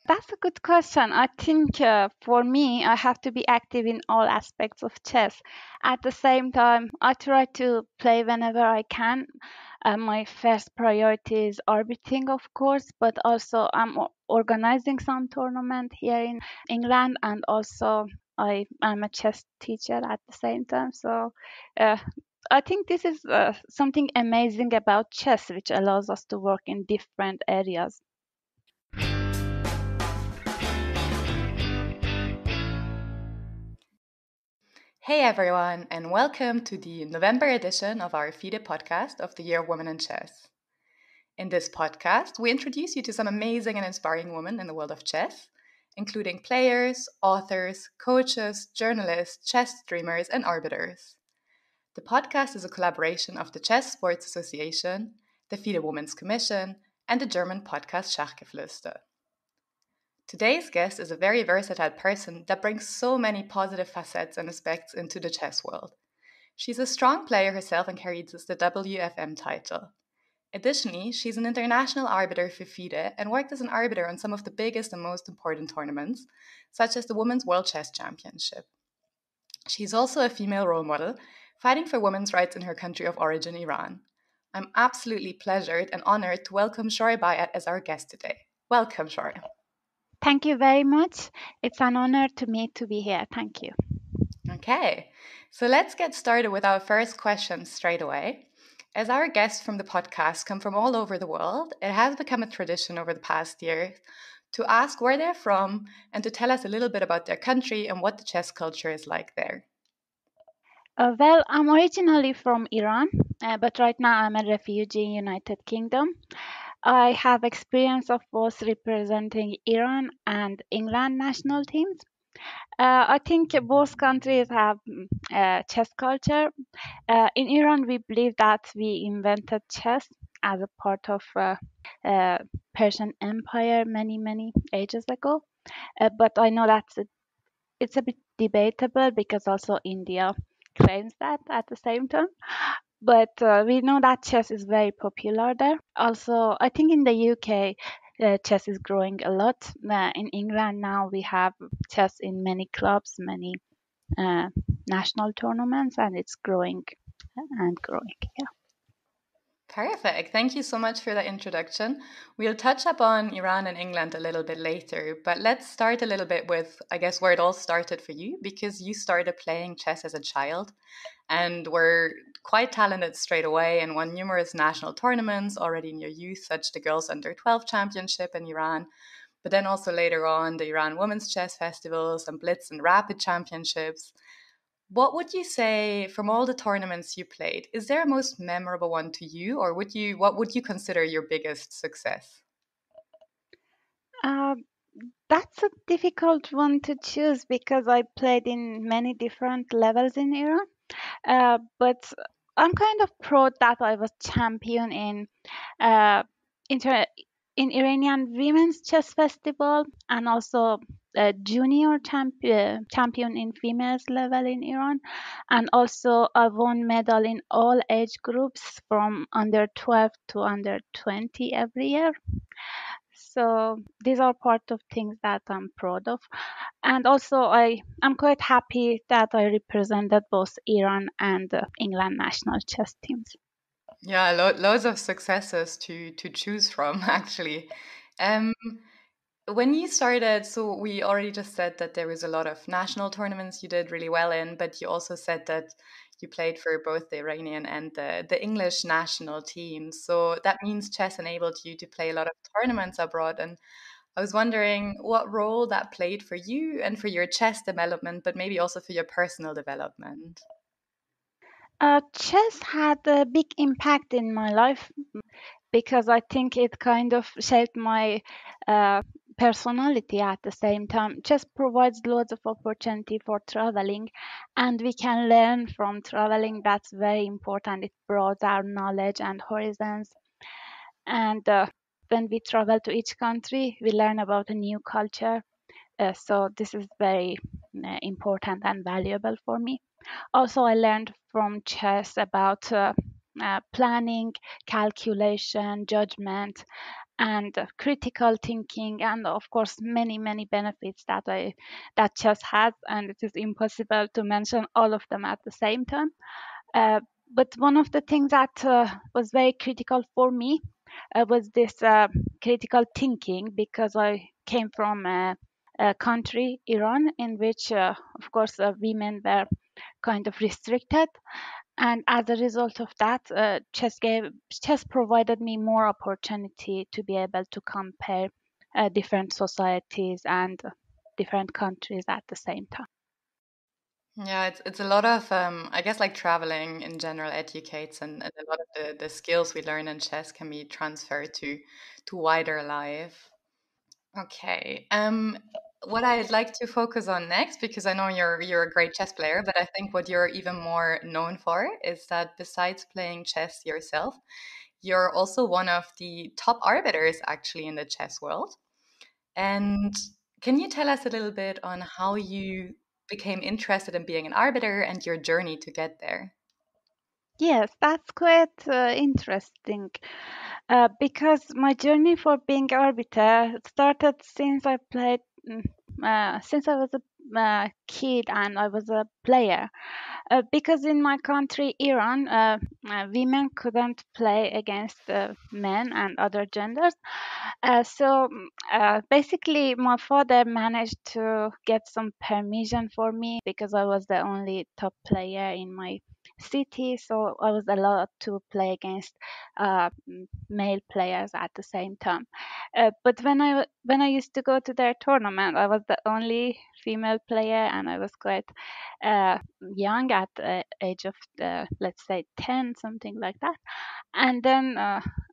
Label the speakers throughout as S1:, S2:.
S1: That's a good question. I think for me, I have to be active in all aspects of chess. At the same time, I try to play whenever I can. My first priority is arbitring, of course, but also I'm organizing some tournament here in England, and also I'm a chess teacher at the same time. So uh, I think this is something amazing about chess, which allows us to work in different areas.
S2: Hey everyone, and welcome to the November edition of our FIDE Podcast of the Year of Women in Chess. In this podcast, we introduce you to some amazing and inspiring women in the world of chess, including players, authors, coaches, journalists, chess streamers, and arbiters. The podcast is a collaboration of the Chess Sports Association, the FIDE Women's Commission, and the German podcast Schachgeflüster. Today's guest is a very versatile person that brings so many positive facets and aspects into the chess world. She's a strong player herself and carries the WFM title. Additionally, she's an international arbiter for FIDE and worked as an arbiter on some of the biggest and most important tournaments, such as the Women's World Chess Championship. She's also a female role model, fighting for women's rights in her country of origin, Iran. I'm absolutely pleasured and honored to welcome Shohreh Bayat as our guest today. Welcome, Shohreh.
S1: Thank you very much. It's an honor to me to be here. Thank you.
S2: Okay, so let's get started with our first question straight away. As our guests from the podcast come from all over the world, it has become a tradition over the past year to ask where they're from and to tell us a little bit about their country and what the chess culture is like there.
S1: Well, I'm originally from Iran, but right now I'm a refugee in United Kingdom. I have experience of both representing Iran and England national teams. I think both countries have chess culture. In Iran, we believe that we invented chess as a part of Persian Empire many ages ago. But I know that it's a bit debatable because also India claims that at the same time. But we know that chess is very popular there. Also, I think in the UK, chess is growing a lot. In England now, we have chess in many clubs, many uh, national tournaments, and it's growing and growing. Yeah.
S2: Perfect. Thank you so much for that introduction. We'll touch upon Iran and England a little bit later, but let's start a little bit with, I guess, where it all started for you, because you started playing chess as a child and were quite talented straight away and won numerous national tournaments already in your youth, such the Girls Under 12 Championship in Iran, but then also later on the Iran Women's Chess Festivals and Blitz and Rapid Championships. What would you say from all the tournaments you played? Is there a most memorable one to you, or what would you consider your biggest success?
S1: Uh, that's a difficult one to choose because I played in many different levels in Iran. But I'm kind of proud that I was champion in uh, inter in Iranian Women's Chess Festival and also a junior champion in females level in Iran, and also I won medal in all age groups from under 12 to under 20 every year. So these are part of things that I'm proud of. And also I'm quite happy that I represented both Iran and England national chess teams.
S2: Yeah, loads of successes to choose from, actually. Um, when you started, so we already just said that there was a lot of national tournaments you did really well in, but you also said that you played for both the Iranian and the English national teams. So that means chess enabled you to play a lot of tournaments abroad. And I was wondering what role that played for you and for your chess development, but maybe also for your personal development.
S1: Chess had a big impact in my life because I think it kind of shaped my uh, personality at the same time. Chess provides loads of opportunity for traveling, and we can learn from traveling. That's very important. It broadens our knowledge and horizons. And when we travel to each country, we learn about a new culture. So this is very important and valuable for me. Also, I learned from chess about planning, calculation, judgment, and critical thinking, and of course many benefits that chess has, and it is impossible to mention all of them at the same time. Uh, but one of the things that was very critical for me was this critical thinking, because I came from a country, Iran, in which, of course, women were kind of restricted, and as a result of that, chess provided me more opportunity to be able to compare different societies and different countries at the same time.
S2: Yeah, it's a lot of I guess like traveling in general educates, and a lot of the skills we learn in chess can be transferred to wider life. Okay. What I'd like to focus on next, because I know you're a great chess player, but I think what you're even more known for is that besides playing chess yourself, you're also one of the top arbiters actually in the chess world. And can you tell us a little bit on how you became interested in being an arbiter and your journey to get there?
S1: Yes, that's quite interesting, because my journey for being arbiter started since since I was a kid and I was a player. Because in my country, Iran, women couldn't play against men and other genders. Basically, my father managed to get some permission for me because I was the only top player in my city. So I was allowed to play against male players at the same time. But when I used to go to their tournament, I was the only female player, and I was quite young at the age of let's say 10, something like that. And then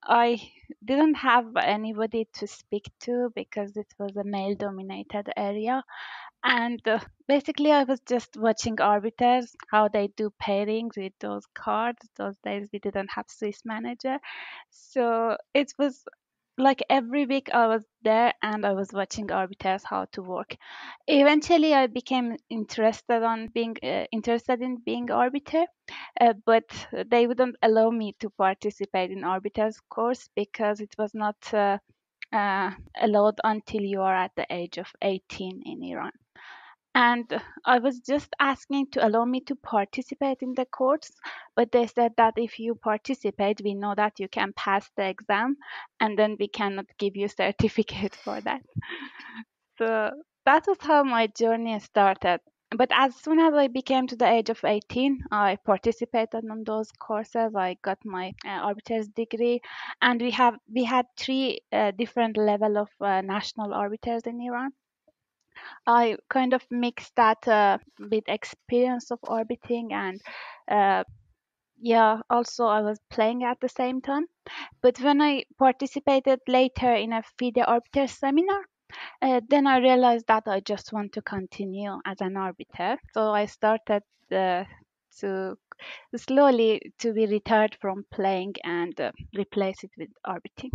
S1: I didn't have anybody to speak to because it was a male dominated area. And basically I was just watching arbiters how they do pairings with those cards. Those days we didn't have Swiss manager, so it was like every week I was there and I was watching arbiters how to work. Eventually I became interested in being arbiter, but they wouldn't allow me to participate in arbiters course because it was not allowed until you are at the age of 18 in Iran. And I was just asking to allow me to participate in the course, but they said that if you participate, we know that you can pass the exam, and then we cannot give you certificate for that. So that was how my journey started. But as soon as I became to the age of 18, I participated on those courses. I got my arbiter's degree, and we had three different level of national arbiters in Iran. I kind of mixed that with experience of orbiting, and uh, yeah, also I was playing at the same time. But when I participated later in a FIDE arbiter seminar, then I realized that I just want to continue as an arbiter. So I started to slowly to be retired from playing and replace it with orbiting.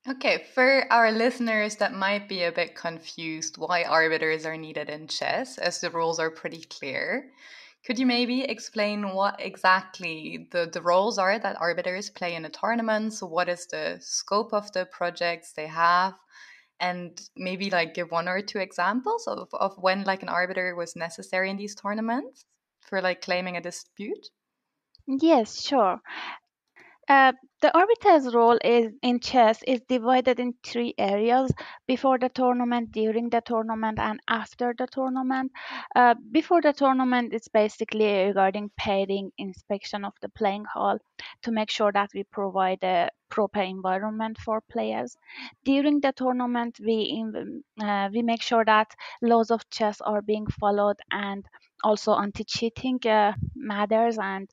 S2: Okay, for our listeners that might be a bit confused why arbiters are needed in chess, as the rules are pretty clear, could you maybe explain what exactly the roles are that arbiters play in a tournament? So, what is the scope of the projects they have? And maybe like give one or two examples of when like an arbiter was necessary in these tournaments for like claiming a dispute?
S1: Yes, sure. Uh, the arbiter's role is in chess is divided in three areas: before the tournament, during the tournament, and after the tournament. Before the tournament, it's basically regarding pairing, inspection of the playing hall to make sure that we provide a proper environment for players. During the tournament, we make sure that laws of chess are being followed, and also anti-cheating matters, and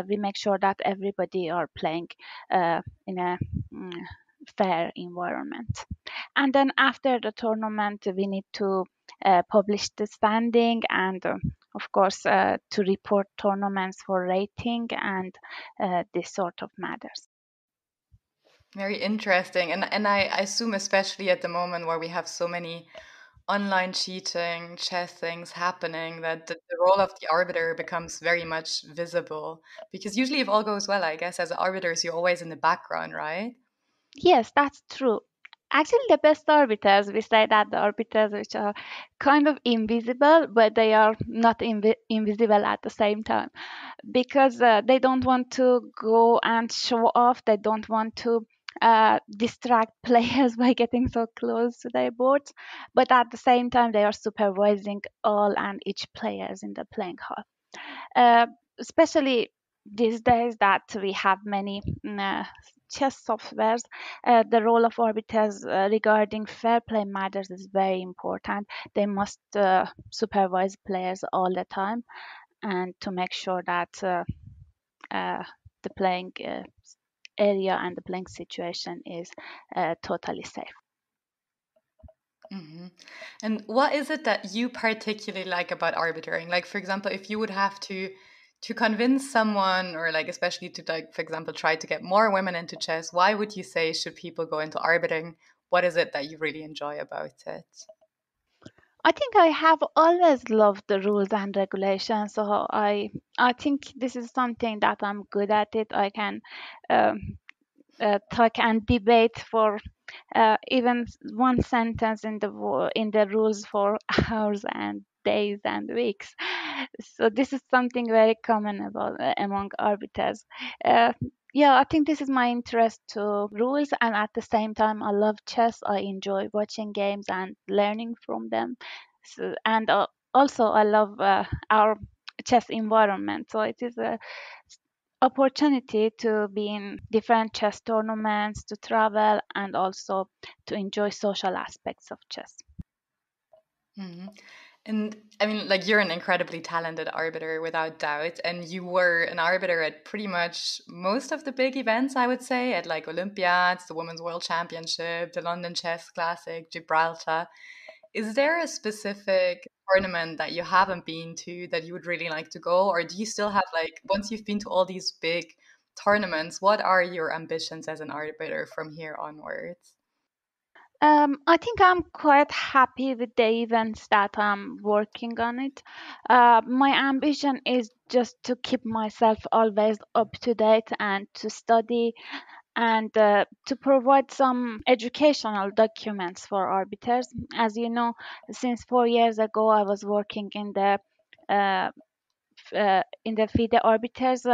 S1: we make sure that everybody are playing in a mm, fair environment. And then after the tournament, we need to publish the standing, and of course to report tournaments for rating and this sort of matters.
S2: Very interesting. And I assume, especially at the moment where we have so many online cheating, chess things happening, that the role of the arbiter becomes very much visible. Because usually, if all goes well, I guess as arbiters, you're always in the background, right?
S1: Yes, that's true. Actually, the best arbiters, we say that the arbiters which are kind of invisible, but they are not invisible at the same time because they don't want to go and show off. They don't want to distract players by getting so close to their boards, but at the same time, they are supervising all and each players in the playing hall. Especially these days that we have many chess softwares, the role of arbiters regarding fair play matters is very important. They must supervise players all the time and to make sure that uh, the playing area and the playing situation is totally safe.
S2: Hmm. And what is it that you particularly like about arbitering? Like, for example, if you would have to convince someone, or like especially to like, for example, try to get more women into chess, why would you say should people go into arbitering? What is it that you really enjoy about it?
S1: I think I have always loved the rules and regulations, so I think this is something that I'm good at it. I can um, talk and debate for even one sentence in in the rules for hours and days and weeks. So this is something very common about among arbiters. Uh, yeah, I think this is my interest to rules, and at the same time, I love chess. I enjoy watching games and learning from them. So, and also, I love our chess environment. So it is a opportunity to be in different chess tournaments, to travel, and also to enjoy social aspects of chess.
S2: Hmm. And I mean, like, you're an incredibly talented arbiter without doubt. And you were an arbiter at pretty much most of the big events, I would say, at like Olympiads, the Women's World Championship, the London Chess Classic, Gibraltar. Is there a specific tournament that you haven't been to that you would really like to go? Or do you still have, like, once you've been to all these big tournaments, what are your ambitions as an arbiter from here onwards?
S1: I think I'm quite happy with the events that I'm working on it. My ambition is just to keep myself always up to date and to study and to provide some educational documents for arbiters. As you know, since 4 years ago, I was working uh, in the FIDE Arbiters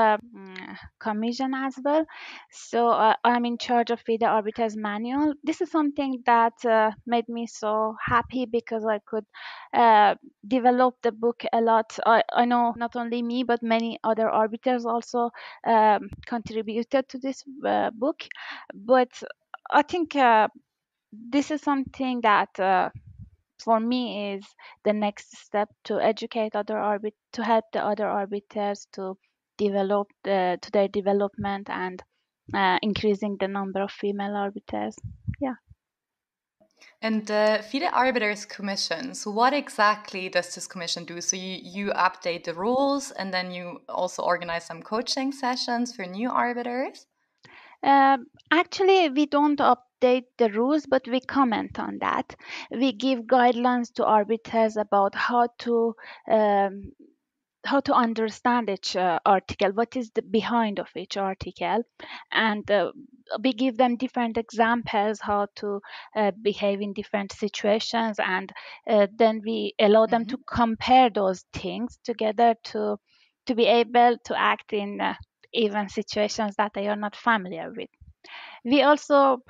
S1: Commission as well. So I'm in charge of FIDE Arbiters Manual. This is something that made me so happy because I could uh, develop the book a lot. I know not only me, but many other arbiters also contributed to this book. But I think this is something that for me is the next step to educate to help the other arbiters to develop to their development and increasing the number of female arbiters. Yeah.
S2: And the FIDE Arbiters Commission, so what exactly does this commission do? So you update the rules and then you also organize some coaching sessions for new arbiters?
S1: Actually, we don't update the rules, but we comment on that. We give guidelines to arbiters about um, how to understand each article, what is the behind of each article, and we give them different examples how to behave in different situations, and then we allow them to
S2: Hmm.
S1: compare those things together to be able to act in even situations that they are not familiar with. We also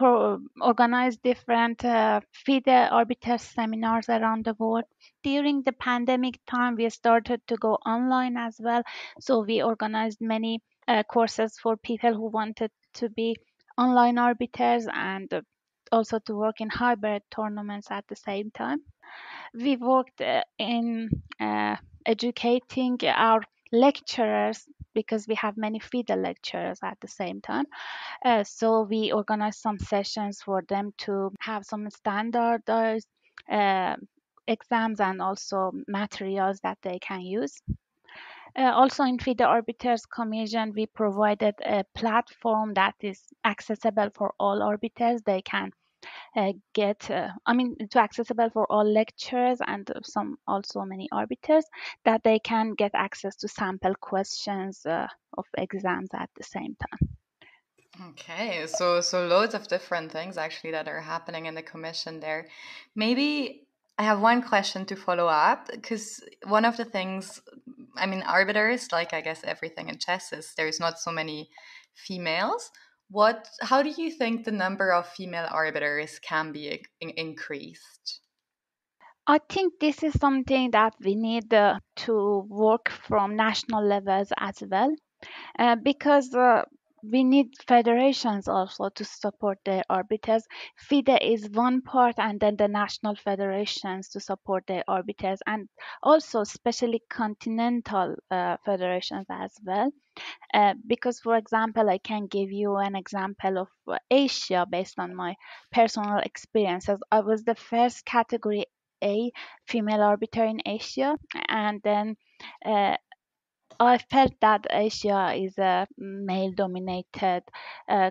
S1: organize different FIDE arbiter seminars around the world. During the pandemic time, we started to go online as well. So we organized many courses for people who wanted to be online arbiters and also to work in hybrid tournaments at the same time. We worked in educating our lecturers because we have many FIDE lecturers at the same time, so we organized some sessions for them to have some standardized uh, exams and also materials that they can use. Also in FIDE Arbiters Commission, we provided a platform that is accessible for all arbiters. They can to accessible for all lecturers and some also many arbiters that they can get access to sample questions of exams at the same time.
S2: Okay, so loads of different things actually that are happening in the commission there. Maybe I have one question to follow up because one of the things, I mean, arbiters, like I guess everything in chess is there's not so many females. How do you think the number of female arbiters can be increased?
S1: I think this is something that we need to work from national levels as well, because we need federations also to support the arbiters. FIDE is one part, and then the national federations to support the arbiters, and also especially continental federations as well. Because, for example, I can give you an example of Asia based on my personal experiences. I was the first category A female arbiter in Asia, and then uh, I felt that Asia is a male dominated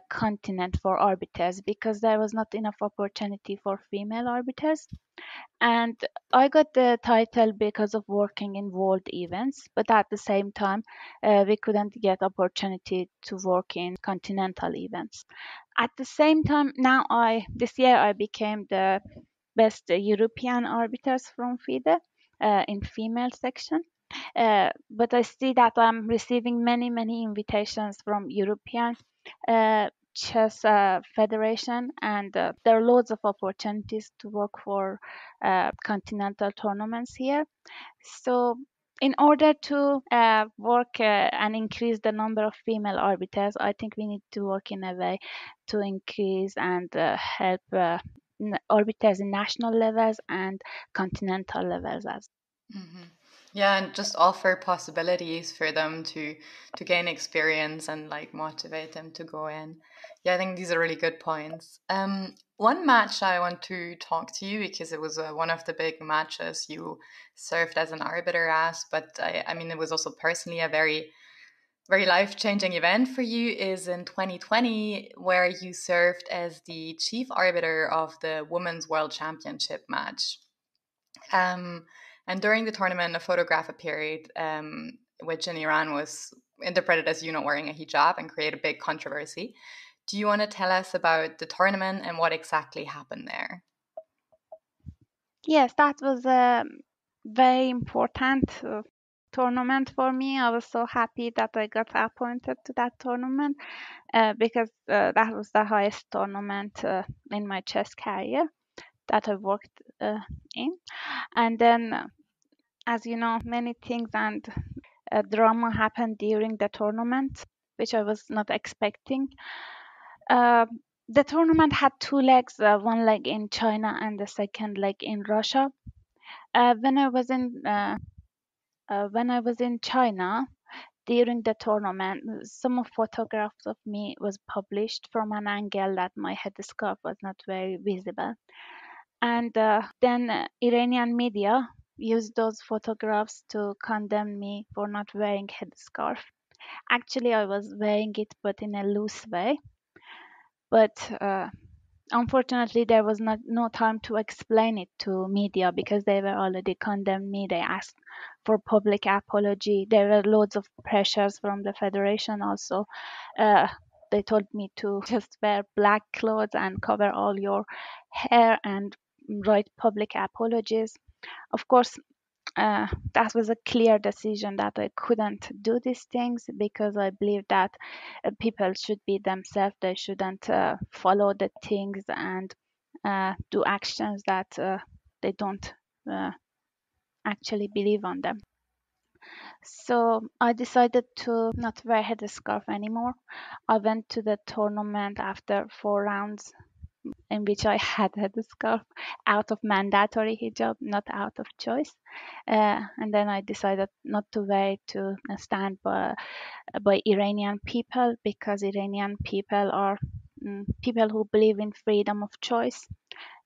S1: continent for arbiters because there was not enough opportunity for female arbiters. And I got the title because of working in world events, but at the same time, we couldn't get opportunity to work in continental events. At the same time, now this year I became the best European arbiters from FIDE in female section. But I see that I'm receiving many invitations from European chess federation, and there are loads of opportunities to work for continental tournaments here. So in order to work and increase the number of female arbiters, I think we need to work in a way to increase and help arbiters in national levels and continental levels as.
S2: Hmm. Yeah, and just offer possibilities for them to gain experience and like motivate them to go in. Yeah, I think these are really good points. One match I want to talk to you because it was one of the big matches you served as an arbiter at, but I mean it was also personally a very life changing event for you is in 2020 where you served as the chief arbiter of the Women's World Championship match. Um, and during the tournament, a photograph appeared, which in Iran was interpreted as you not wearing a hijab and created a big controversy. Do you want to tell us about the tournament and what exactly happened there?
S1: Yes, that was a very important tournament for me. I was so happy that I got appointed to that tournament because that was the highest tournament in my chess career that I worked in. And then, as you know, many things and drama happened during the tournament, which I was not expecting. Uh, the tournament had two legs, one leg in China and the second leg in Russia. Uh, when I was in uh, when I was in China during the tournament, some of photographs of me was published from an angle that my headscarf was not very visible, and then Iranian media used those photographs to condemn me for not wearing headscarf. Actually, I was wearing it, but in a loose way. But unfortunately, there was no time to explain it to media because they were already condemned me. They asked for public apology. There were loads of pressures from the federation also. Uh, they told me to just wear black clothes and cover all your hair and write public apologies. Of course, that was a clear decision that I couldn't do these things because I believe that people should be themselves. They shouldn't follow the things and do actions that they don't uh, actually believe on them. So I decided to not wear headscarf anymore. I went to the tournament after 4 rounds in which I had a headscarf out of mandatory hijab, not out of choice. And then I decided not to wear it to stand by Iranian people because Iranian people are people who believe in freedom of choice.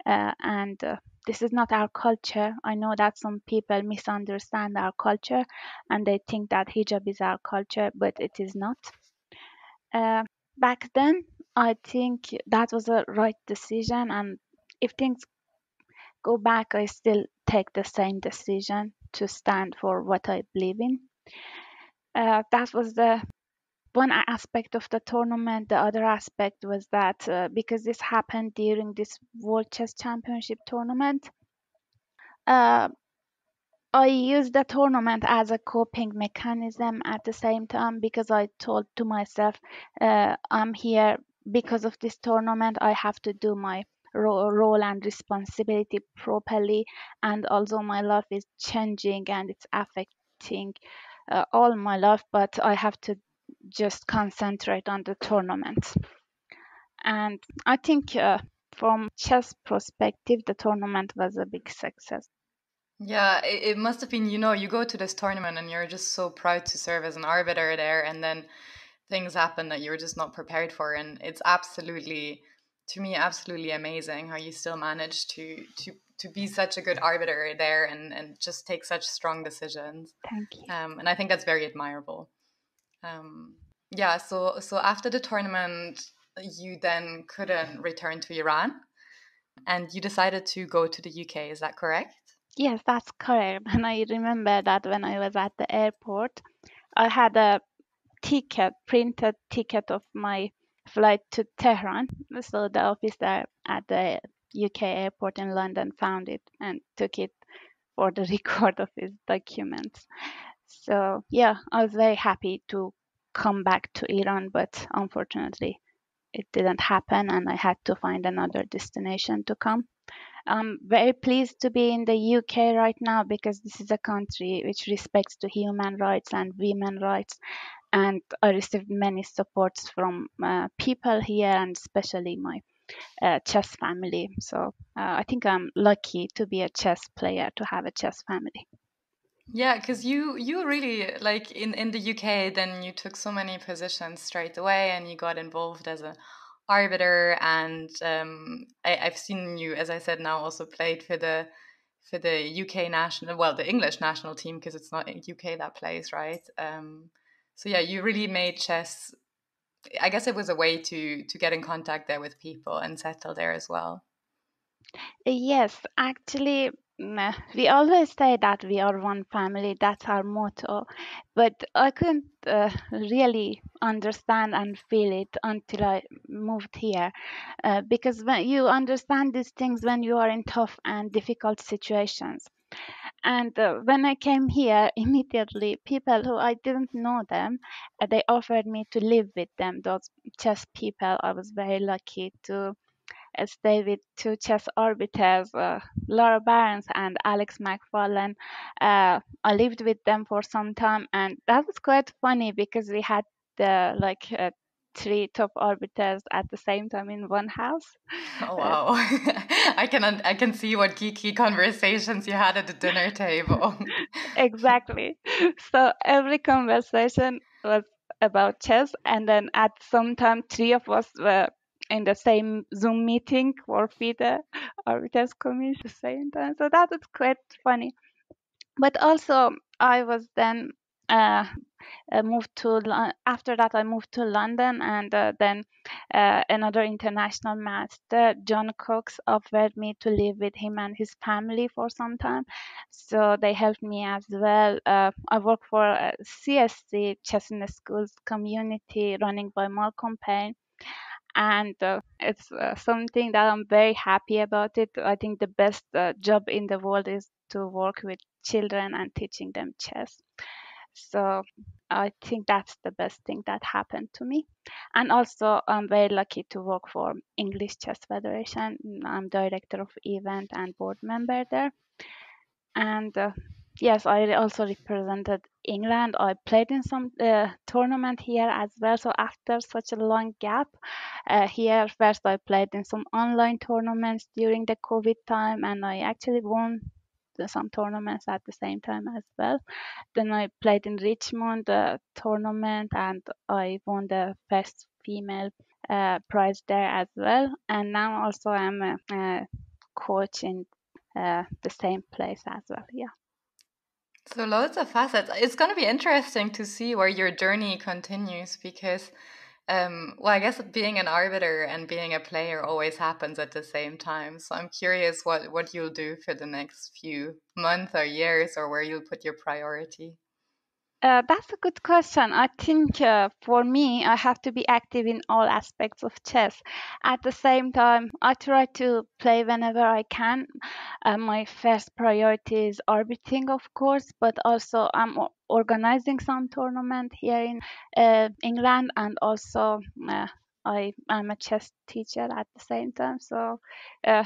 S1: And this is not our culture. I know that some people misunderstand our culture and they think that hijab is our culture, but it is not. Uh, Back then, I think that was a right decision, and if things go back, I still take the same decision to stand for what I believe in. That was the one aspect of the tournament. The other aspect was that because this happened during this World Chess Championship tournament, uh, I used the tournament as a coping mechanism at the same time, because I told to myself, I'm here because of this tournament. I have to do my role and responsibility properly, and also my life is changing and it's affecting all my life, but I have to just concentrate on the tournament. And I think from chess perspective, the tournament was a big success.
S2: Yeah, it must have been, you go to this tournament and you're just so proud to serve as an arbiter there, and then things happen that you're just not prepared for. And it's absolutely, to me, absolutely amazing how you still manage to be such a good arbiter there and just take such strong decisions.
S1: Thank you.
S2: And I think that's very admirable. Yeah, so after the tournament, you then couldn't return to Iran and you decided to go to the UK. Is that correct?
S1: Yes, that's correct. And I remember that when I was at the airport, I had a printed ticket of my flight to Tehran. So the officer at the UK airport in London found it and took it for the record of his documents. So yeah, I was very happy to come back to Iran, but unfortunately it didn't happen and I had to find another destination to come. I'm very pleased to be in the UK right now, because this is a country which respects to human rights and women rights, and I received many supports from people here, and especially my chess family. So I think I'm lucky to be a chess player, to have a chess family.
S2: Yeah, because you really, like, in the UK, then you took so many positions straight away and you got involved as a arbiter, and I've seen you, as I said, now also played for the UK national, well, the English national team, because it's not UK that plays, right? So yeah, you really made chess. I guess it was a way to get in contact there with people and settle there as well.
S1: Yes, actually, we always say that we are one family. That's our motto. But I couldn't really understand and feel it until I moved here. Because when you understand these things when you are in tough and difficult situations. And when I came here, immediately people who I didn't know them, they offered me to live with them. Those chess people, I was very lucky to stayed with two chess arbiters, Laura Barnes and Alex McFarlane. I lived with them for some time, and that was quite funny because we had the three top arbiters at the same time in one house.
S2: Oh
S1: Uh,
S2: wow! I can see what geeky conversations you had at the dinner table.
S1: exactly. So every conversation was about chess, and then at some time, three of us were in the same Zoom meeting for FIDE Arbiters Commission at the same time. So that was quite funny. But also, I was then uh, after that I moved to London, and then another international master, John Cox, offered me to live with him and his family for some time. So they helped me as well. I work for CSC, Chess in the Schools community, running by Malcolm Payne, and it's something that I'm very happy about it. I think the best job in the world is to work with children and teaching them chess. So I think that's the best thing that happened to me. And also, I'm very lucky to work for English Chess Federation. I'm director of event and board member there. And yes, I also represented England. I played in some tournament here as well. So after such a long gap, here first I played in some online tournaments during the COVID time, and I actually won some tournaments at the same time as well. Then I played in Richmond tournament, and I won the first female prize there as well. And now also I'm a coach in the same place as well. Yeah.
S2: So loads of facets. It's going to be interesting to see where your journey continues because, well, I guess being an arbiter and being a player always happens at the same time. So I'm curious what you'll do for the next few months or years, or where you'll put your priority.
S1: That's a good question. I think for me, I have to be active in all aspects of chess. At the same time, I try to play whenever I can. My first priority is arbitring, of course, but also I'm organizing some tournament here in England, and also I am a chess teacher at the same time. So uh,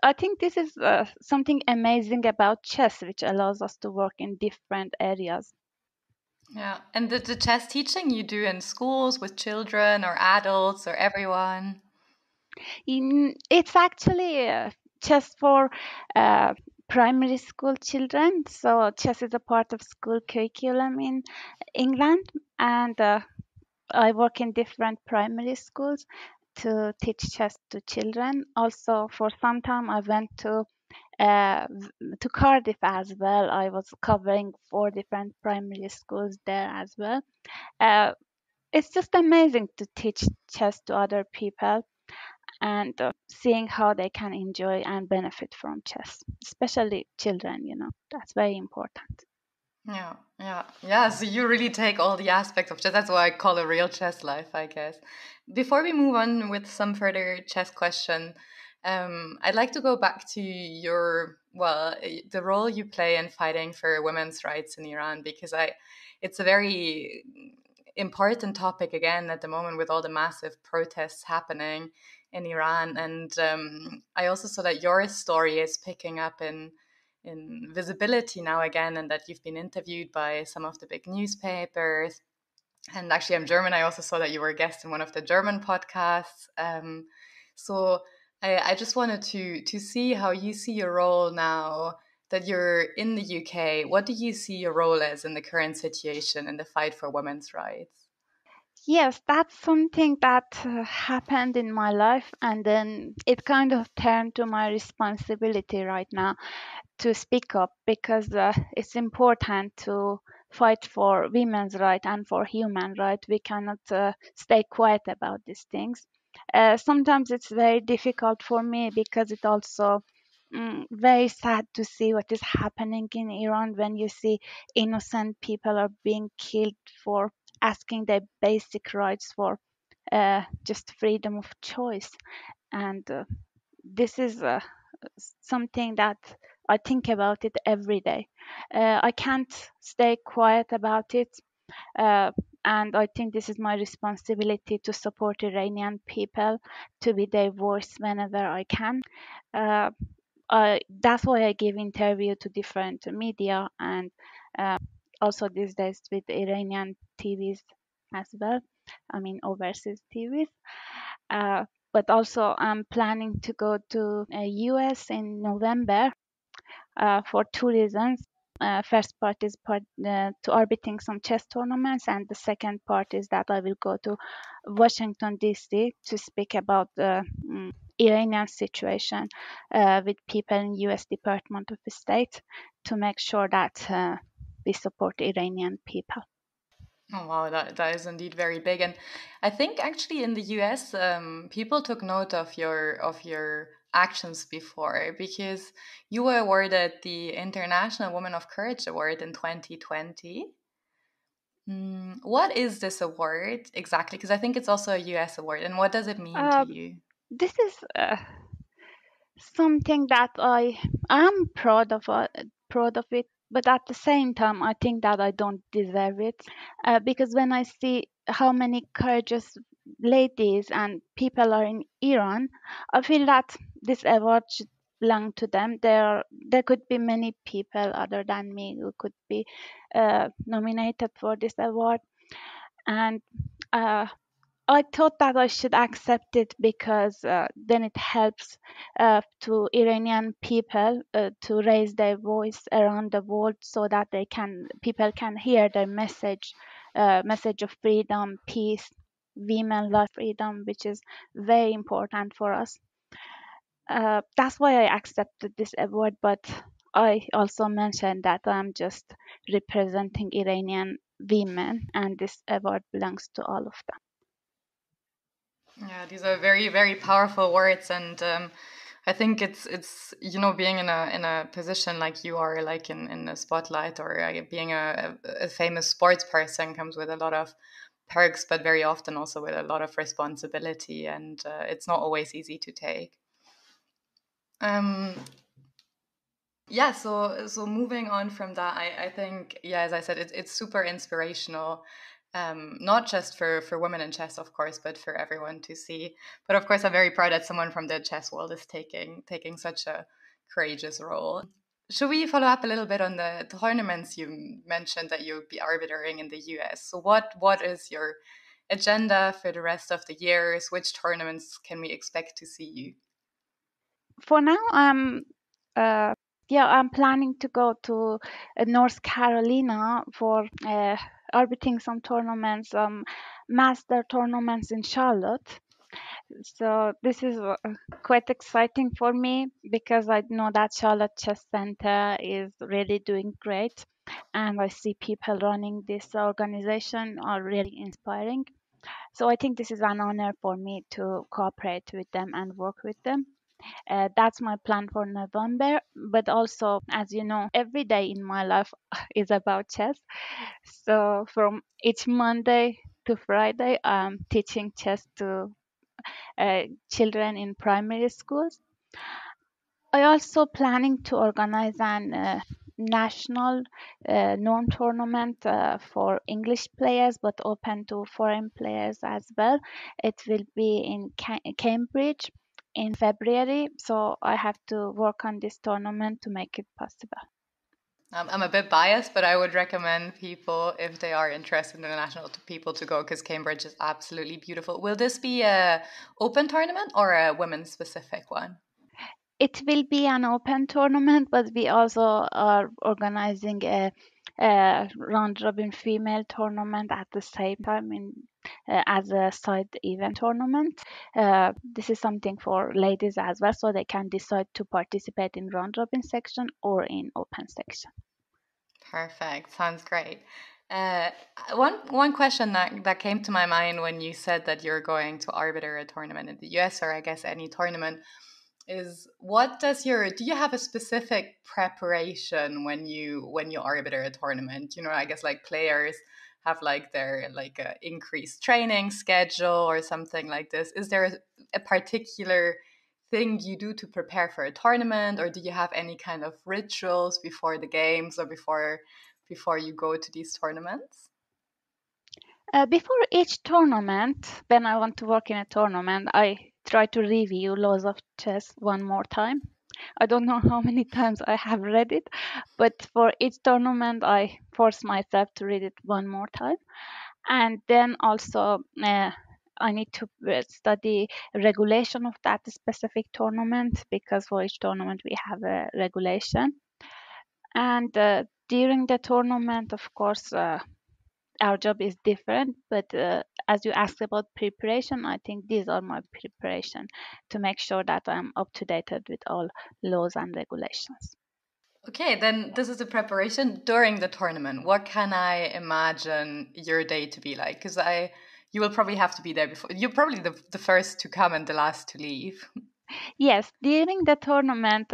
S1: I think this is something amazing about chess, which allows us to work in different areas.
S2: Yeah. And the chess teaching you do in schools with children or adults or everyone?
S1: It's actually chess for uh, primary school children. So chess is a part of school curriculum in England, and I work in different primary schools to teach chess to children. Also, for some time, I went to Cardiff as well. I was covering 4 different primary schools there as well. Uh, it's just amazing to teach chess to other people and seeing how they can enjoy and benefit from chess, especially children, that's very important.
S2: Yeah, yeah, yeah. So you really take all the aspects of chess. That's why I call it real chess life, I guess. Before we move on with some further chess question, I'd like to go back to the role you play in fighting for women's rights in Iran, because it's a very important topic again at the moment with all the massive protests happening in Iran. And I also saw that your story is picking up in visibility now again, and that you've been interviewed by some of the big newspapers. And actually, I'm German. I also saw that you were a guest in one of the German podcasts. So I just wanted to see how you see your role now that you're in the UK. What do you see your role as in the current situation in the fight for women's rights?
S1: Yes, that's something that happened in my life, and then it kind of turned to my responsibility right now to speak up, because it's important to fight for women's right and for human right. We cannot stay quiet about these things. Sometimes it's very difficult for me, because it also very sad to see what is happening in Iran, when you see innocent people are being killed for asking their basic rights for just freedom of choice. And this is something that I think about it every day. I can't stay quiet about it. Uh, and I think this is my responsibility to support Iranian people, to be their voice whenever I can. Uh, that's why I give interview to different media, and also these days with Iranian TVs as well. I mean overseas TVs. But also I'm planning to go to US in November for 2 reasons. First part is to arbitring some chess tournaments, and the second part is that I will go to Washington D.C. to speak about the Iranian situation with people in U.S. Department of State, to make sure that we support Iranian people.
S2: Oh wow, that is indeed very big, and I think actually in the US, people took note of your actions before, because you were awarded the International Woman of Courage Award in 2020. What is this award exactly? Because I think it's also a US award, and what does it mean to
S1: Uh,
S2: you?
S1: this is something that I am proud of it, but at the same time, I think that I don't deserve it, because when I see how many courageous ladies and people are in Iran, I feel that this award should belong to them. There could be many people other than me who could be nominated for this award, and uh, I thought that I should accept it, because then it helps to Iranian people to raise their voice around the world, so that people can hear their message of freedom, peace, women life freedom, which is very important for us. That's why I accepted this award, but I also mentioned that I'm just representing Iranian women, and this award belongs to all of them.
S2: Yeah, these are very, very powerful words, and I think it's being in a position like you are, like in the spotlight, or being a famous sports person comes with a lot of perks, but very often also with a lot of responsibility, and it's not always easy to take. Um, yeah, so moving on from that, I think, yeah, as I said, it's super inspirational, not just for women in chess, of course, but for everyone to see. But of course, I'm very proud that someone from the chess world is taking such a courageous role. Should we follow up a little bit on the tournaments you mentioned that you'll be arbitering in the US? So what is your agenda for the rest of the years? Which tournaments can we expect to see you?
S1: For now, I'm planning to go to North Carolina for arbitering some tournaments, master tournaments in Charlotte. So this is quite exciting for me because I know that Charlotte Chess Center is really doing great, and I see people running this organization are really inspiring. So I think this is an honor for me to cooperate with them and work with them. That's my plan for November. But also, as you know, every day in my life is about chess. So from each Monday to Friday, I'm teaching chess to children in primary schools. I also planning to organize an national norm tournament for English players, but open to foreign players as well. It will be in Cambridge in February, so I have to work on this tournament to make it possible.
S2: I'm a bit biased, but I would recommend people, if they are interested in international people, to go, because Cambridge is absolutely beautiful. Will this be a open tournament or a women's specific one?
S1: It will be an open tournament, but we also are organizing a round robin female tournament at the same time as a side event tournament. This is something for ladies as well, so they can decide to participate in round robin section or in open section.
S2: Perfect. Sounds great. Uh, one question that came to my mind when you said that you're going to arbiter a tournament in the US, or I guess any tournament, is do you have a specific preparation when you arbiter a tournament? I guess like players have like their increased training schedule or something like this. Is there a particular thing you do to prepare for a tournament, or do you have any kind of rituals before the games or before you go to these tournaments?
S1: Before each tournament, when I want to work in a tournament, I try to review laws of chess one more time. I don't know how many times I have read it, but for each tournament, I force myself to read it one more time. And then also, I need to study regulation of that specific tournament because for each tournament we have a regulation. And during the tournament, of course, our job is different, but as you asked about preparation, I think these are my preparation to make sure that I'm up to date with all laws and regulations.
S2: Okay, then this is the preparation during the tournament. What can I imagine your day to be like? Because you will probably have to be there before. You're probably the first to come and the last to leave.
S1: Yes, during the tournament,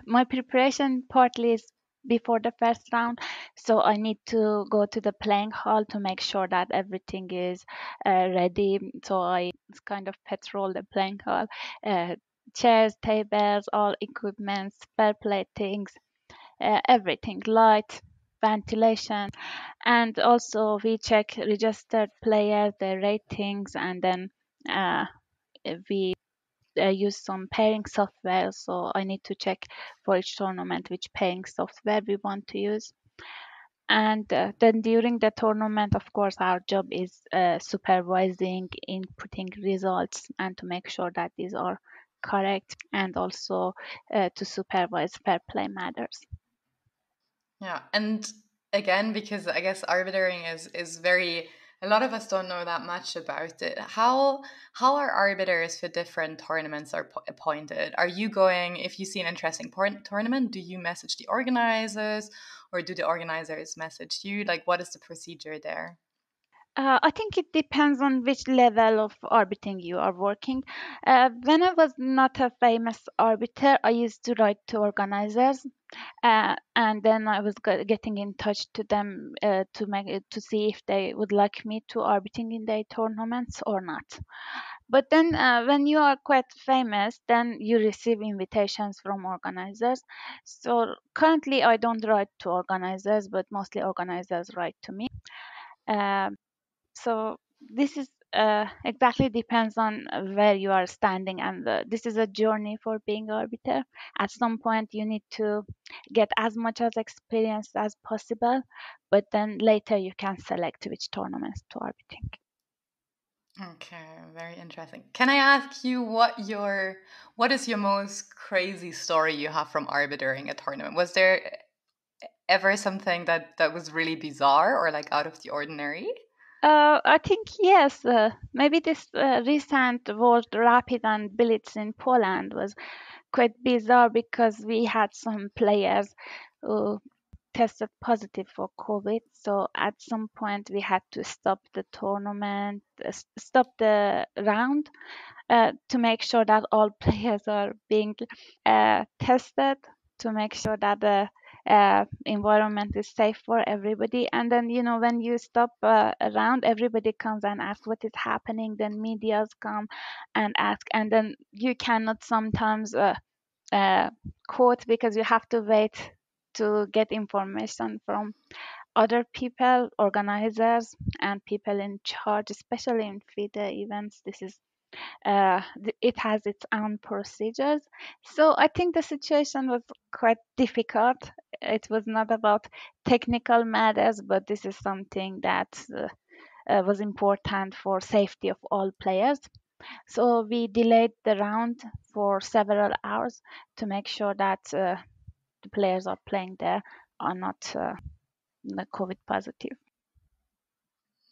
S1: my preparation partly is before the first round, so I need to go to the playing hall to make sure that everything is ready. So I kind of patrol the playing hall, uh, chairs, tables, all equipments, fair play things, everything, light, ventilation, and also we check registered players, their ratings, and then uh, we use some pairing software. So I need to check for each tournament which pairing software we want to use. And then during the tournament, of course, our job is supervising, inputting results, and to make sure that these are correct, and also to supervise fair play matters.
S2: Yeah, and again, because I guess arbitering is very, a lot of us don't know that much about it. How are arbiters for different tournaments are appointed? Are you going, if you see an interesting tournament, do you message the organizers, or do the organizers message you? Like, what is the procedure there?
S1: I think it depends on which level of arbitering you are working. When I was not a famous arbiter, I used to write to organizers, and then I was getting in touch to them to see if they would like me to arbitrate in their tournaments or not. But then, when you are quite famous, then you receive invitations from organizers. So currently, I don't write to organizers, but mostly organizers write to me. Um so this is exactly depends on where you are standing, and this is a journey for being arbiter. At some point, you need to get as much as experience as possible, but then later you can select which tournaments to arbitrate.
S2: Okay, very interesting. Can I ask you what is your most crazy story you have from arbitering a tournament? Was there ever something that was really bizarre or like out of the ordinary?
S1: I think yes. Maybe this recent World Rapid and Blitz in Poland was quite bizarre because we had some players who tested positive for COVID. So at some point we had to stop the tournament, stop the round to make sure that all players are being tested, to make sure that the environment is safe for everybody. And then, when you stop around, everybody comes and asks what is happening. Then medias come and ask, and then you cannot sometimes uh, quote because you have to wait to get information from other people, organizers, and people in charge, especially in FIDE events. This is it has its own procedures. So I think the situation was quite difficult. It was not about technical matters, but this is something that was important for safety of all players. So we delayed the round for several hours to make sure that the players are playing there are not COVID positive.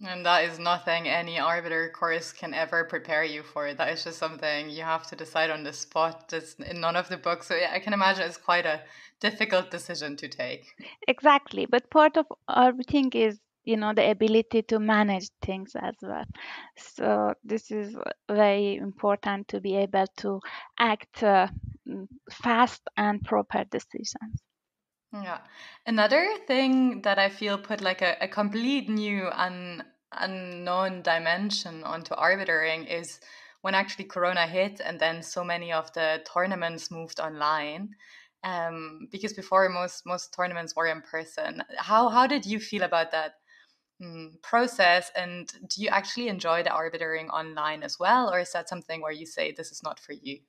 S2: And that is nothing any arbiter course can ever prepare you for. That is just something you have to decide on the spot. It's in none of the books. So yeah, I can imagine it's quite a difficult decision to take.
S1: Exactly, but part of everything is the ability to manage things as well. So this is very important to be able to act fast and proper decisions.
S2: Yeah. Another thing that I feel put like a complete new unknown dimension onto arbitering is when actually Corona hit and then so many of the tournaments moved online. Because before most tournaments were in person. How did you feel about that process? And do you actually enjoy the arbitering online as well? Or is that something where you say this is not for you?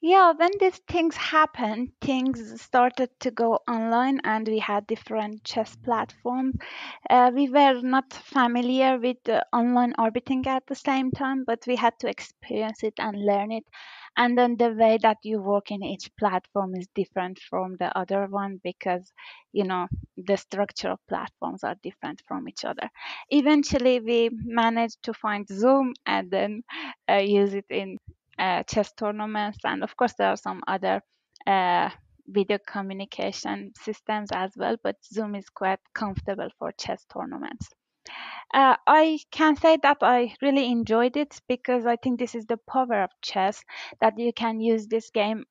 S1: Yeah, when these things happened, things started to go online, and we had different chess platforms. We were not familiar with online orbiting at the same time, but we had to experience it and learn it. And then the way that you work in each platform is different from the other one because, the structure of platforms are different from each other. Eventually, we managed to find Zoom and then use it in chess tournaments, and of course there are some other uh, video communication systems as well, but Zoom is quite comfortable for chess tournaments. I can say that I really enjoyed it because I think this is the power of chess, that you can use this game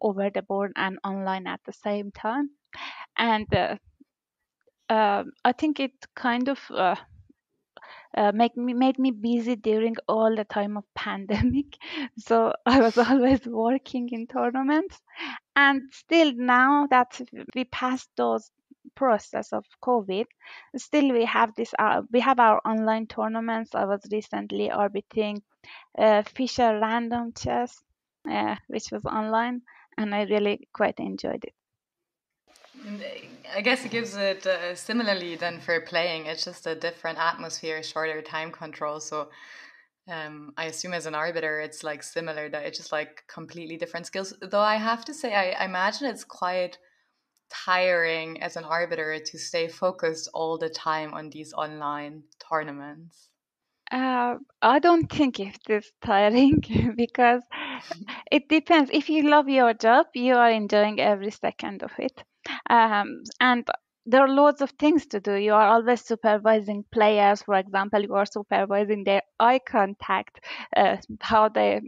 S1: over the board and online at the same time. And I think it kind of made me busy during all the time of pandemic. So I was always working in tournaments, and still now that we passed those process of COVID, still we have our online tournaments. I was recently orbiting Fisher Random Chess, which was online, and I really quite enjoyed it.
S2: And I guess it gives it similarly than for playing. It's just a different atmosphere, shorter time control. So I assume as an arbiter, it's like similar that it's just like completely different skills. Though I have to say, I imagine it's quite tiring as an arbiter to stay focused all the time on these online tournaments.
S1: I don't think it is tiring because it depends. If you love your job, you are enjoying every second of it. And there are loads of things to do. You are always supervising players. For example, you are supervising their eye contact, how their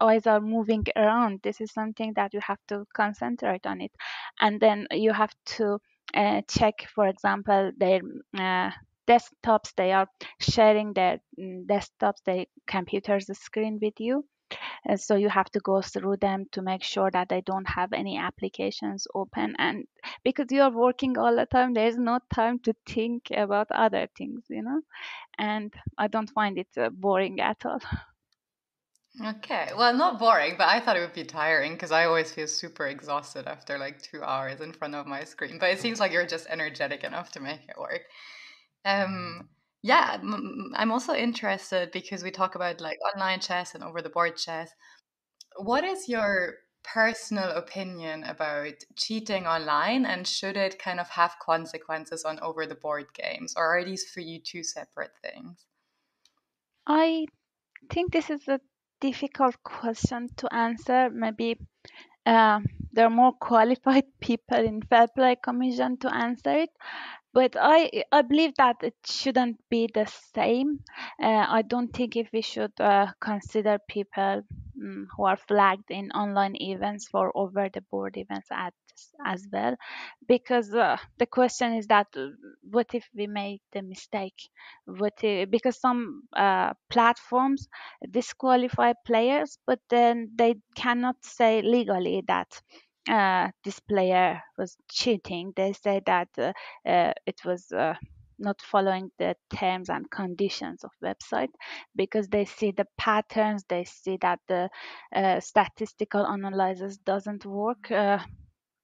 S1: eyes are moving around. This is something that you have to concentrate on it. And then you have to check, for example, their desktops. They are sharing their desktops, their computer's screen with you. So you have to go through them to make sure that they don't have any applications open. And because you are working all the time, there's no time to think about other things. And I don't find it boring at all.
S2: Okay, well, not boring, but I thought it would be tiring because I always feel super exhausted after like 2 hours in front of my screen. But it seems like you're just energetic enough to make it work. Yeah, I'm also interested because we talk about like online chess and over the board chess. What is your personal opinion about cheating online, and should it kind of have consequences on over the board games, or are these for you two separate things?
S1: I think this is a difficult question to answer. Maybe uh, there are more qualified people in Fair Play Commission to answer it. But I believe that it shouldn't be the same. I don't think if we should consider people who are flagged in online events for over the board events as well, because the question is that what if we make the mistake? Because some platforms disqualify players, but then they cannot say legally that this player was cheating. They say that it was not following the terms and conditions of website, because they see the patterns, they see that the statistical analysis doesn't work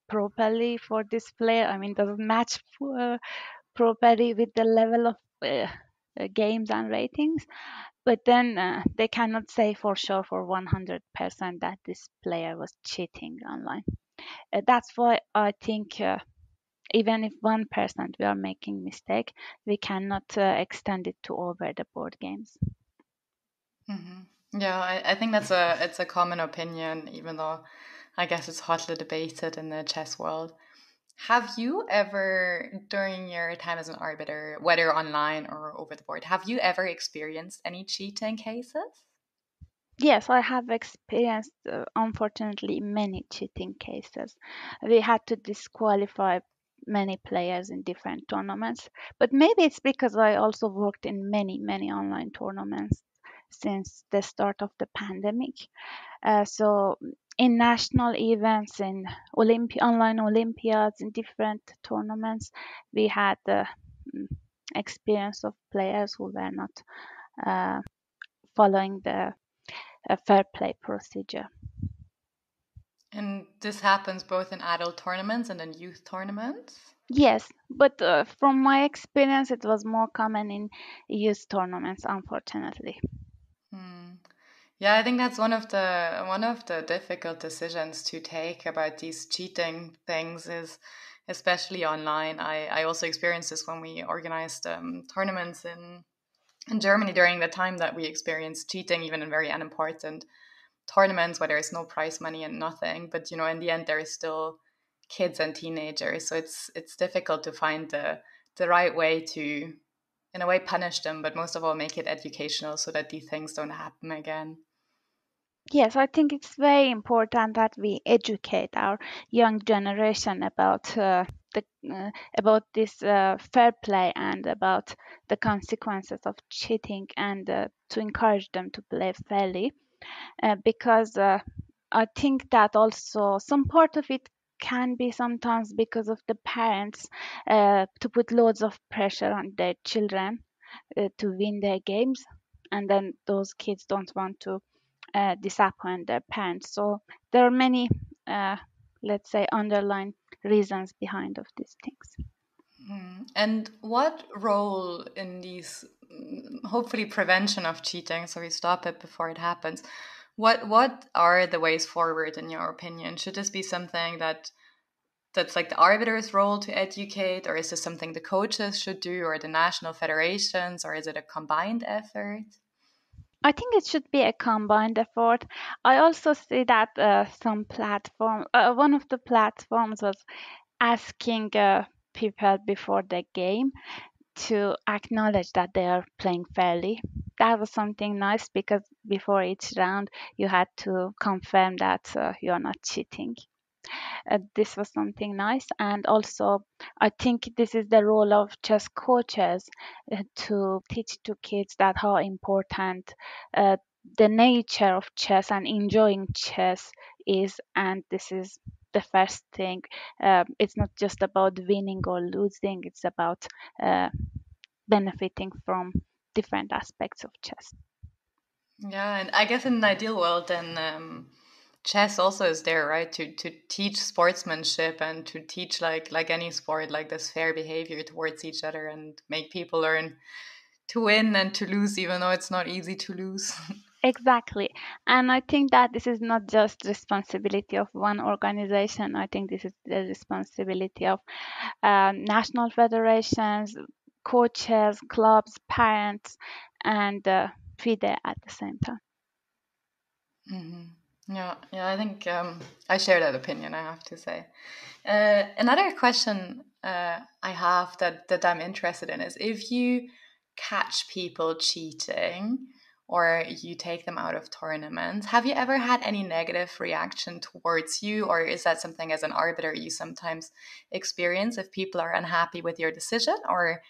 S1: properly for this player. I mean, doesn't match properly with the level of games and ratings. But then they cannot say for sure for 100% that this player was cheating online. That's why I think even if 1% we are making mistake, we cannot extend it to over the board games.
S2: Yeah, I think it's a common opinion, even though I guess it's hotly debated in the chess world. Have you ever, during your time as an arbiter, whether online or over the board, have you ever experienced any cheating cases?
S1: Yes, I have experienced, unfortunately, many cheating cases. We had to disqualify many players in different tournaments, but maybe it's because I also worked in many, many online tournaments since the start of the pandemic. So in national events, in online Olympiads, in different tournaments, we had the experience of players who were not uh, following the fair play procedure.
S2: And this happens both in adult tournaments and in youth tournaments?
S1: Yes, but from my experience, it was more common in youth tournaments, unfortunately.
S2: Hmm. Yeah, I think that's one of the difficult decisions to take about these cheating things is especially online. I also experienced this when we organized tournaments in Germany during the time that we experienced cheating, even in very unimportant tournaments where there is no prize money and nothing. But in the end, there is still kids and teenagers, so it's difficult to find the right way to, in a way, punish them, but most of all, make it educational so that these things don't happen again.
S1: Yes, I think it's very important that we educate our young generation the about this fair play and about the consequences of cheating, and to encourage them to play fairly. Because I think that also some part of it can be sometimes because of the parents to put loads of pressure on their children to win their games, and then those kids don't want to disappoint their parents. So there are many, uh, let's say, underlying reasons behind of these things.
S2: And what role in these, hopefully, prevention of cheating, so we stop it before it happens? What are the ways forward in your opinion? Should this be something that's like the arbiter's role to educate, or is this something the coaches should do, or the national federations, or is it a combined effort?
S1: I think it should be a combined effort. I also see that some platform, one of the platforms was asking people before the game to acknowledge that they are playing fairly. That was something nice because before each round you had to confirm that you are not cheating. This was something nice, and also I think this is the role of chess coaches to teach to kids that how important uh, the nature of chess and enjoying chess is, and this is the first thing. It's not just about winning or losing, it's about benefiting from different aspects of chess.
S2: Yeah, and I guess in an ideal world, then chess also is there, right? To teach sportsmanship and to teach like any sport, like this fair behavior towards each other and make people learn to win and to lose, even though it's not easy to lose.
S1: Exactly. And I think that this is not just responsibility of one organization. I think this is the responsibility of national federations, coaches, clubs, parents, and FIDE at the same time.
S2: Yeah, yeah, I think I share that opinion, I have to say. Another question I have that I'm interested in is if you catch people cheating or you take them out of tournaments, have you ever had any negative reaction towards you, or is that something as an arbiter you sometimes experience if people are unhappy with your decision, or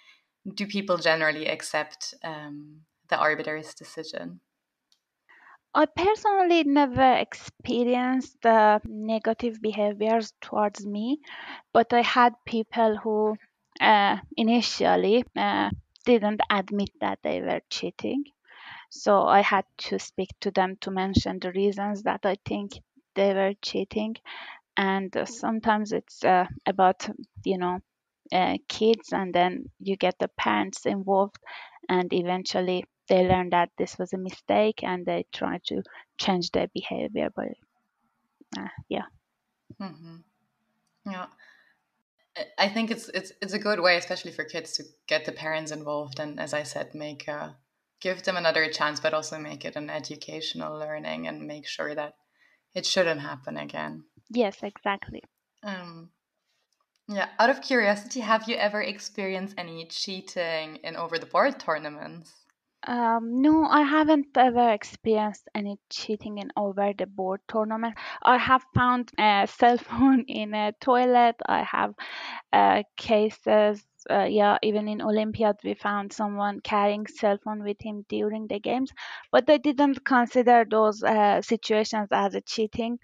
S2: do people generally accept the arbiter's decision?
S1: I personally never experienced negative behaviors towards me, but I had people who initially didn't admit that they were cheating. So I had to speak to them to mention the reasons that I think they were cheating. And sometimes it's about, you know, kids, and then you get the parents involved, and eventually they learn that this was a mistake and they try to change their behavior. But yeah.
S2: Mm-hmm. Yeah. I think it's a good way, especially for kids, to get the parents involved, and as I said, make give them another chance, but also make it an educational learning and make sure that it shouldn't happen again.
S1: Yes, exactly.
S2: Um, yeah. Out of curiosity, have you ever experienced any cheating in over the board tournaments?
S1: No, I haven't ever experienced any cheating in over the board tournament. I have found a cell phone in a toilet. I have cases. Yeah, even in Olympiad, we found someone carrying cell phone with him during the games, but I didn't consider those situations as a cheating.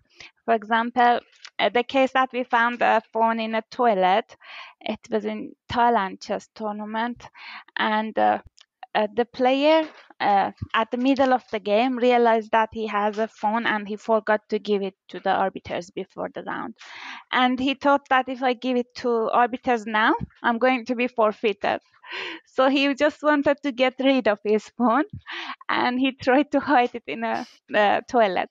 S1: For example, the case that we found a phone in a toilet, it was in Thailand chess tournament, and the player at the middle of the game realized that he has a phone and he forgot to give it to the arbiters before the round. And he thought that if I give it to arbiters now, I'm going to be forfeited. So he just wanted to get rid of his phone and he tried to hide it in a toilet.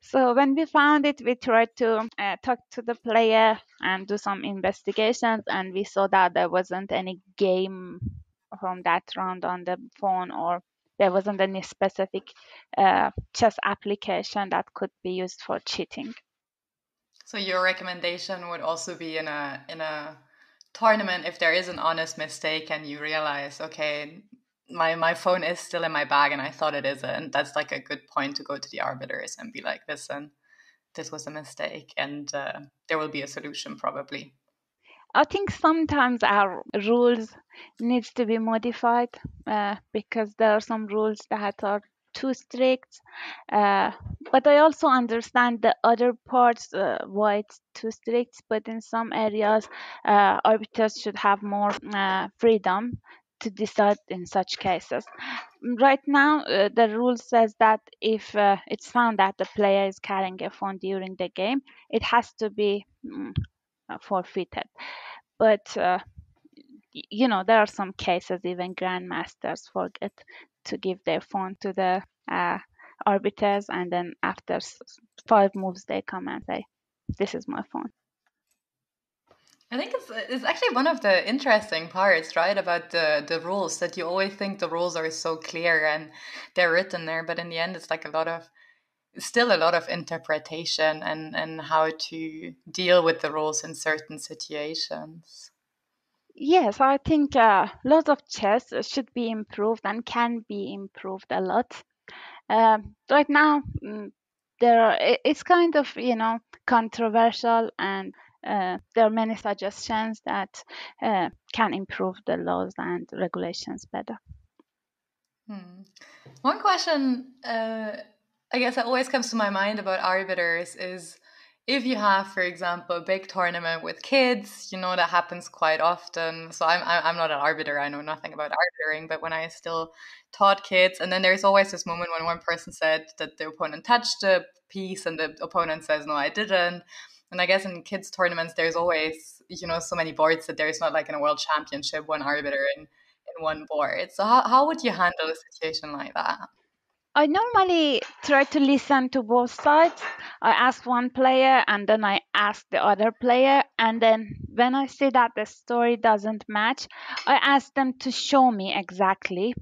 S1: So when we found it, we tried to talk to the player and do some investigations, and we saw that there wasn't any game from that round on the phone, or there wasn't any specific chess application that could be used for cheating.
S2: So your recommendation would also be in a tournament if there is an honest mistake and you realize, okay, my phone is still in my bag and I thought it isn't. That's like a good point to go to the arbiters and be like, listen, this was a mistake, and there will be a solution probably.
S1: I think sometimes our rules needs to be modified because there are some rules that are too strict. Uh, but I also understand the other parts why it's too strict. But in some areas, arbiters should have more freedom to decide in such cases. Right now, the rule says that if it's found that the player is carrying a phone during the game, it has to be forfeited. But there are some cases even grandmasters forget to give their phone to the arbiters, and then after 5 moves they come and say, "This is my phone."
S2: I think it's actually one of the interesting parts, right, about the rules, that you always think the rules are so clear and they're written there, but in the end, it's like a lot of still a lot of interpretation and how to deal with the rules in certain situations.
S1: Yes, I think lots of chess should be improved and can be improved a lot. Right now, it's kind of controversial, and there are many suggestions that can improve the laws and regulations better.
S2: One question, I guess, that always comes to my mind about arbiters is if you have, for example, a big tournament with kids, that happens quite often. So I'm not an arbiter. I know nothing about arbitering, but when I still taught kids, and then there's always this moment when one person said that the opponent touched the piece and the opponent says, no, I didn't. And I guess in kids tournaments, there's always, so many boards that there's not like in a world championship, one arbiter in one board. So how would you handle a situation like that?
S1: I normally try to listen to both sides. I ask one player and then I ask the other player. And then when I see that the story doesn't match, I ask them to show me exactly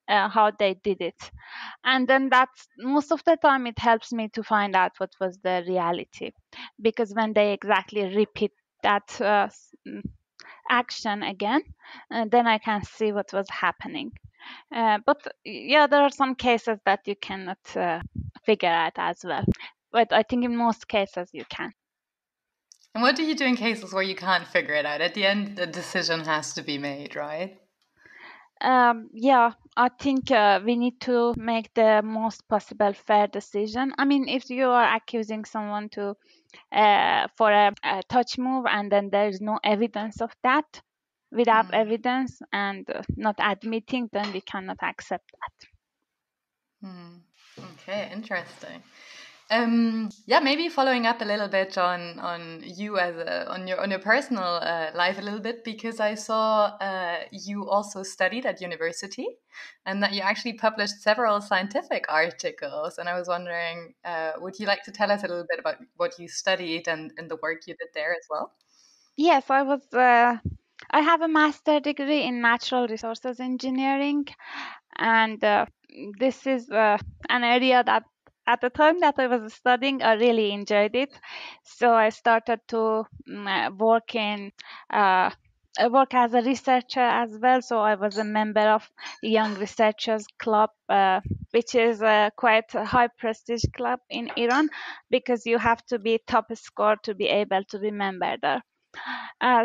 S1: how they did it. And then that's most of the time it helps me to find out what was the reality. Because when they exactly repeat that action again, then I can see what was happening. But yeah, there are some cases that you cannot figure out as well. But I think in most cases you can.
S2: And what do you do in cases where you can't figure it out? At the end, the decision has to be made, right?
S1: Yeah, I think we need to make the most possible fair decision. I mean, if you are accusing someone to for a touch move and then there is no evidence of that, without evidence and not admitting, then we cannot accept that.
S2: Okay, interesting. Yeah, maybe following up a little bit on you as on your personal life a little bit, because I saw you also studied at university and that you actually published several scientific articles. And I was wondering, would you like to tell us a little bit about what you studied and the work you did there as well?
S1: Yes, I have a master degree in natural resources engineering, and this is an area that at the time that I was studying, I really enjoyed it. So I started to uh, work as a researcher as well. So I was a member of Young Researchers Club, which is quite a high prestige club in Iran because you have to be top score to be able to be member there.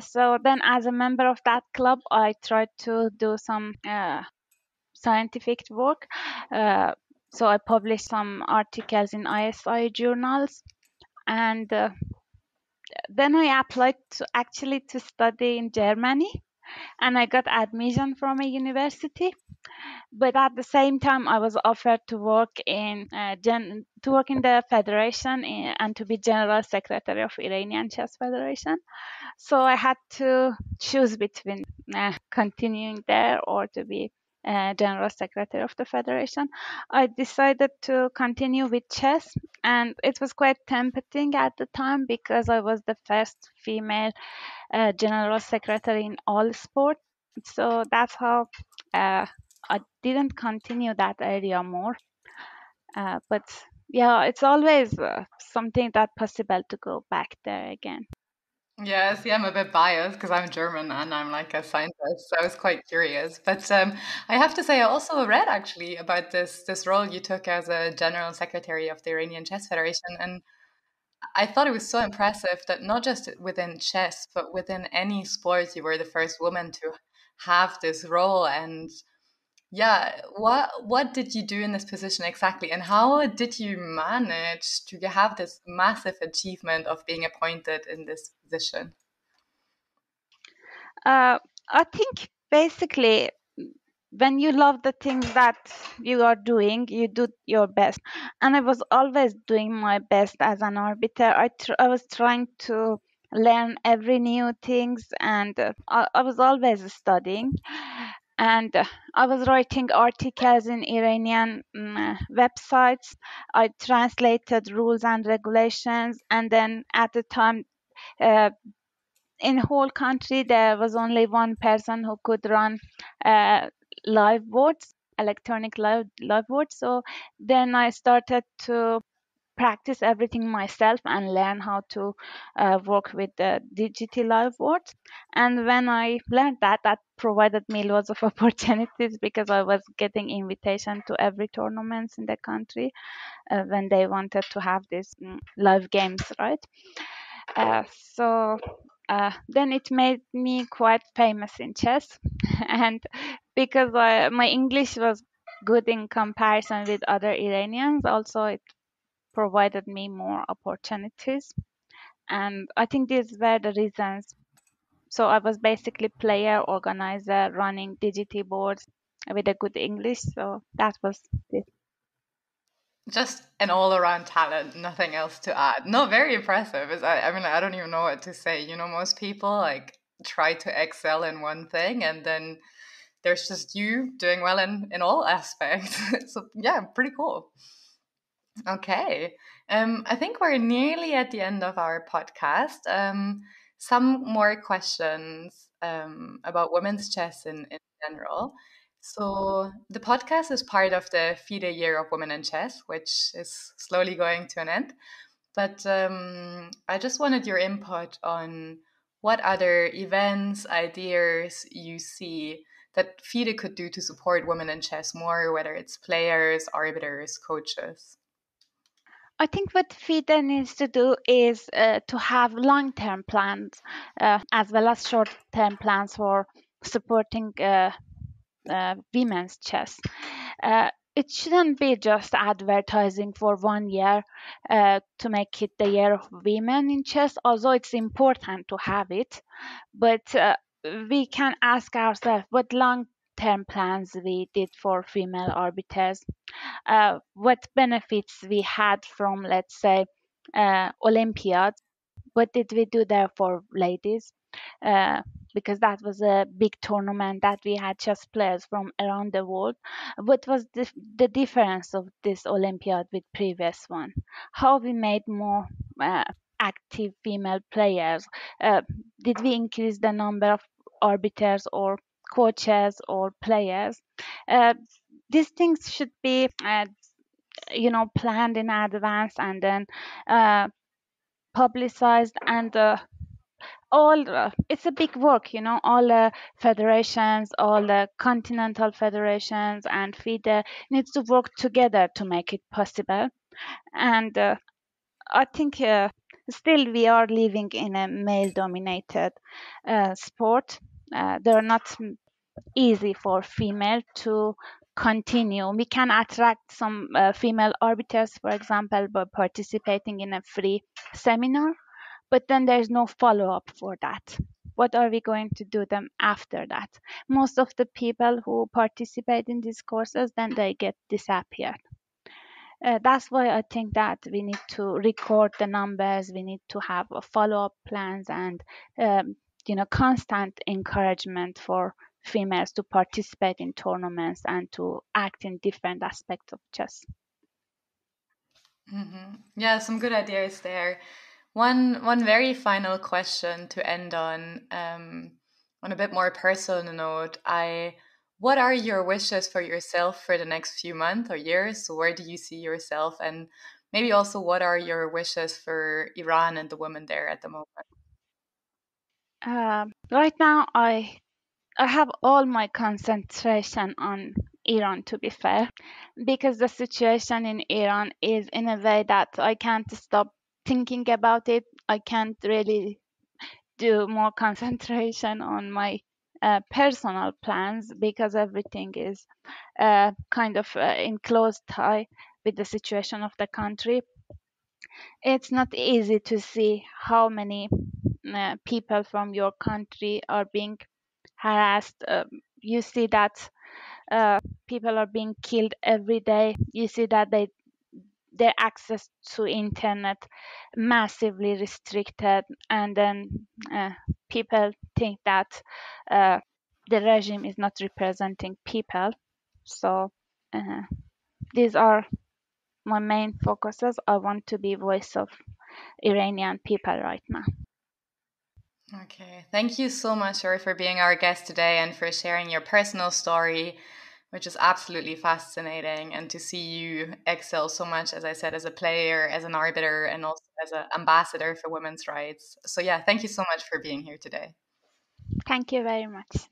S1: So then, as a member of that club, I tried to do some scientific work. Uh, so I published some articles in ISI journals, and then I applied to actually to study in Germany, and I got admission from a university. But at the same time, I was offered to work in the federation and to be general secretary of Iranian Chess Federation. So I had to choose between continuing there or to be general secretary of the federation. I decided to continue with chess, and it was quite tempting at the time because I was the first female general secretary in all sports. So that's how I didn't continue that area more. But yeah, it's always something that possible to go back there again.
S2: Yeah, see, I'm a bit biased because I'm German and I'm like a scientist, so I was quite curious. But I have to say, I also read actually about this role you took as a general secretary of the Iranian Chess Federation, and I thought it was so impressive that not just within chess, but within any sport, you were the first woman to have this role. And yeah, what did you do in this position exactly, and how did you manage to have this massive achievement of being appointed in this position?
S1: I think basically when you love the things that you are doing, you do your best. And I was always doing my best as an arbiter. I was trying to learn every new things, and I was always studying. And I was writing articles in Iranian websites. I translated rules and regulations, and then at the time. Uh, in whole country there was only one person who could run uh, live votes, electronic live votes. So then I started to practice everything myself and learn how to work with the digital live words. And when I learned that, that provided me lots of opportunities because I was getting invitation to every tournaments in the country when they wanted to have these live games, right? So then it made me quite famous in chess, and because my English was good in comparison with other Iranians, also it provided me more opportunities. And I think these were the reasons. So I was basically player, organizer, running digital boards with a good English. So that was it.
S2: Just an all-around talent, nothing else to add. No, very impressive. I mean, I don't even know what to say. You know, most people like try to excel in one thing, and then there's just you doing well in all aspects. So yeah, pretty cool. Okay. I think we're nearly at the end of our podcast. Some more questions about women's chess in general. So, the podcast is part of the FIDE Year of Women in Chess, which is slowly going to an end. But I just wanted your input on what other events, ideas you see that FIDE could do to support women in chess more, whether it's players, arbiters, coaches.
S1: I think what FIDE needs to do is to have long-term plans as well as short-term plans for supporting women's chess. It shouldn't be just advertising for 1 year to make it the year of women in chess, although it's important to have it. But we can ask ourselves what long term plans we did for female arbiters, what benefits we had from, let's say, Olympiads. What did we do there for ladies? Uh, because that was a big tournament that we had chess players from around the world. What was the difference of this Olympiad with previous one? How we made more uh, active female players? Uh, did we increase the number of arbiters or coaches or players? Uh, these things should be planned in advance and then publicized, and all it's a big work, all the federations, all the continental federations and FIDE needs to work together to make it possible. And I think still we are living in a male dominated sport. They're not easy for female to continue. We can attract some female arbiters, for example, by participating in a free seminar, but then there's no follow up for that. What are we going to do them after that? Most of the people who participate in these courses, then they get disappeared. That's why I think that we need to record the numbers. We need to have a follow-up plans and constant encouragement for females to participate in tournaments and to act in different aspects of chess.
S2: Yeah, some good ideas there. One very final question to end on a bit more personal note. What are your wishes for yourself for the next few months or years? So where do you see yourself, and maybe also what are your wishes for Iran and the women there at the moment?
S1: Right now, I have all my concentration on Iran, to be fair, because the situation in Iran is in a way that I can't stop thinking about it. I can't really do more concentration on my personal plans because everything is kind of in close tie with the situation of the country. It's not easy to see how many people from your country are being harassed. You see that people are being killed every day. You see that their access to internet massively restricted, and then people think that uh, the regime is not representing people. So uh, these are my main focuses. I want to be voice of Iranian people right now.
S2: Okay, thank you so much, Shohreh, for being our guest today and for sharing your personal story which is absolutely fascinating. And to see you excel so much, as I said, as a player, as an arbiter, and also as an ambassador for women's rights. So, yeah, thank you so much for being here today.
S1: Thank you very much.